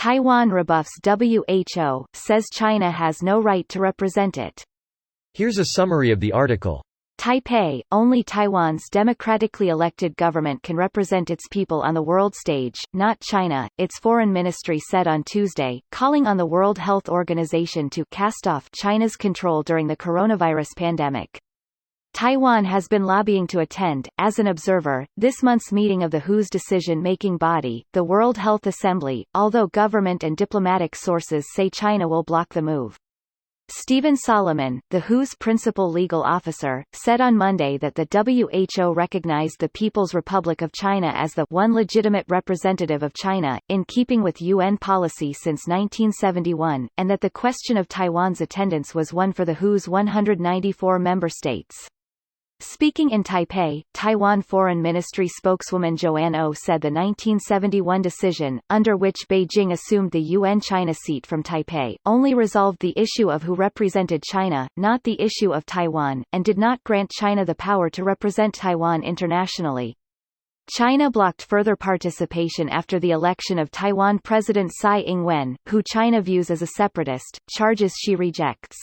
Taiwan rebuffs WHO, says China has no right to represent it. Here's a summary of the article. Taipei, only Taiwan's democratically elected government can represent its people on the world stage, not China, its foreign ministry said on Tuesday, calling on the World Health Organization to cast off China's control during the coronavirus pandemic. Taiwan has been lobbying to attend, as an observer, this month's meeting of the WHO's decision-making body, the World Health Assembly, although government and diplomatic sources say China will block the move. Stephen Solomon, the WHO's principal legal officer, said on Monday that the WHO recognized the People's Republic of China as the one legitimate representative of China, in keeping with UN policy since 1971, and that the question of Taiwan's attendance was one for the WHO's 194 member states. Speaking in Taipei, Taiwan Foreign Ministry spokeswoman Joanne Oh said the 1971 decision, under which Beijing assumed the UN China seat from Taipei, only resolved the issue of who represented China, not the issue of Taiwan, and did not grant China the power to represent Taiwan internationally. China blocked further participation after the election of Taiwan President Tsai Ing-wen, who China views as a separatist, charges she rejects.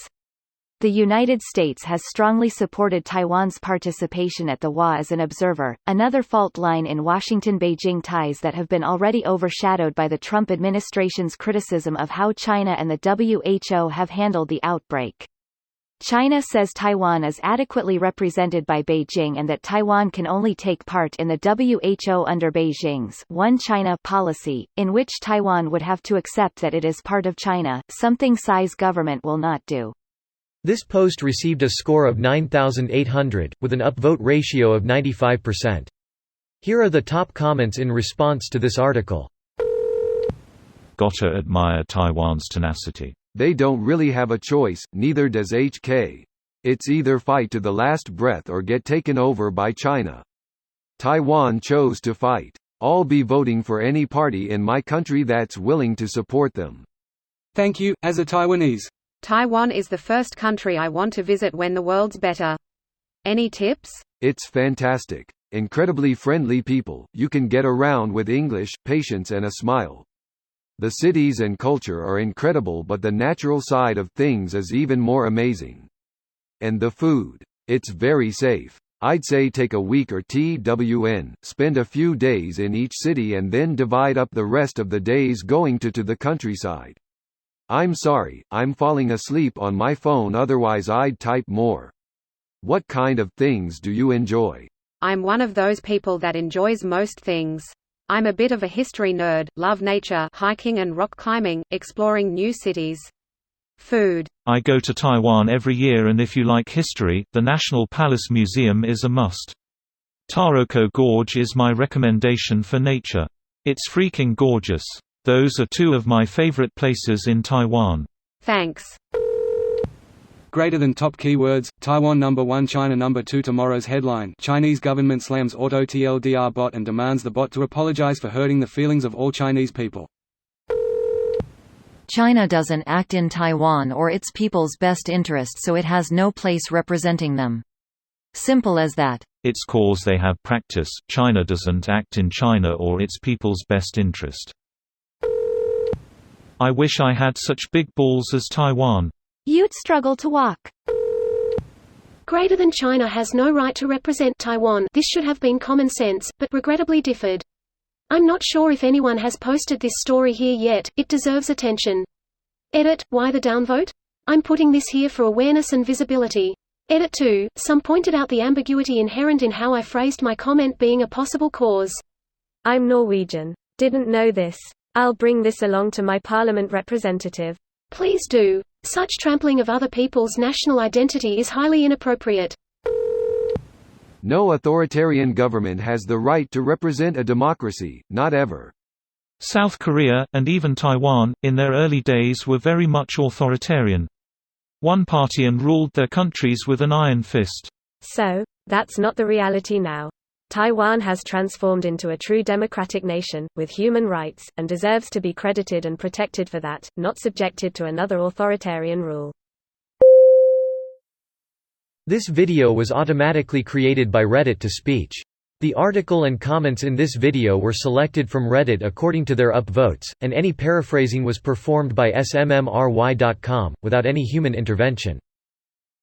The United States has strongly supported Taiwan's participation at the WA as an observer, another fault line in Washington-Beijing ties that have been already overshadowed by the Trump administration's criticism of how China and the WHO have handled the outbreak. China says Taiwan is adequately represented by Beijing and that Taiwan can only take part in the WHO under Beijing's One China policy, in which Taiwan would have to accept that it is part of China, something Tsai's government will not do. This post received a score of 9,800, with an upvote ratio of 95%. Here are the top comments in response to this article. Gotta admire Taiwan's tenacity. They don't really have a choice, neither does HK. It's either fight to the last breath or get taken over by China. Taiwan chose to fight. I'll be voting for any party in my country that's willing to support them. Thank you, as a Taiwanese. Taiwan is the first country I want to visit when the world's better. Any tips? It's fantastic. Incredibly friendly people, you can get around with English, patience and a smile. The cities and culture are incredible, but the natural side of things is even more amazing. And the food. It's very safe. I'd say take a week or TWN, spend a few days in each city and then divide up the rest of the days going to the countryside. I'm sorry, I'm falling asleep on my phone, otherwise I'd type more. What kind of things do you enjoy? I'm one of those people that enjoys most things. I'm a bit of a history nerd, love nature, hiking and rock climbing, exploring new cities. Food. I go to Taiwan every year, and if you like history, the National Palace Museum is a must. Taroko Gorge is my recommendation for nature. It's freaking gorgeous. Those are two of my favorite places in Taiwan. Thanks. Greater than top keywords, Taiwan #1 China #2 Tomorrow's headline, Chinese government slams auto TLDR bot and demands the bot to apologize for hurting the feelings of all Chinese people. China doesn't act in Taiwan or its people's best interest, so it has no place representing them. Simple as that. It's cause they have practice. China doesn't act in China or its people's best interest. I wish I had such big balls as Taiwan. You'd struggle to walk. Greater than China has no right to represent Taiwan. This should have been common sense, but regrettably differed. I'm not sure if anyone has posted this story here yet. It deserves attention. Edit, why the downvote? I'm putting this here for awareness and visibility. Edit 2, some pointed out the ambiguity inherent in how I phrased my comment being a possible cause. I'm Norwegian. Didn't know this. I'll bring this along to my parliament representative. Please do. Such trampling of other people's national identity is highly inappropriate. No authoritarian government has the right to represent a democracy, not ever. South Korea, and even Taiwan, in their early days were very much authoritarian. One party and ruled their countries with an iron fist. So, that's not the reality now. Taiwan has transformed into a true democratic nation, with human rights, and deserves to be credited and protected for that, not subjected to another authoritarian rule. This video was automatically created by Reddit to Speech. The article and comments in this video were selected from Reddit according to their upvotes, and any paraphrasing was performed by smmry.com, without any human intervention.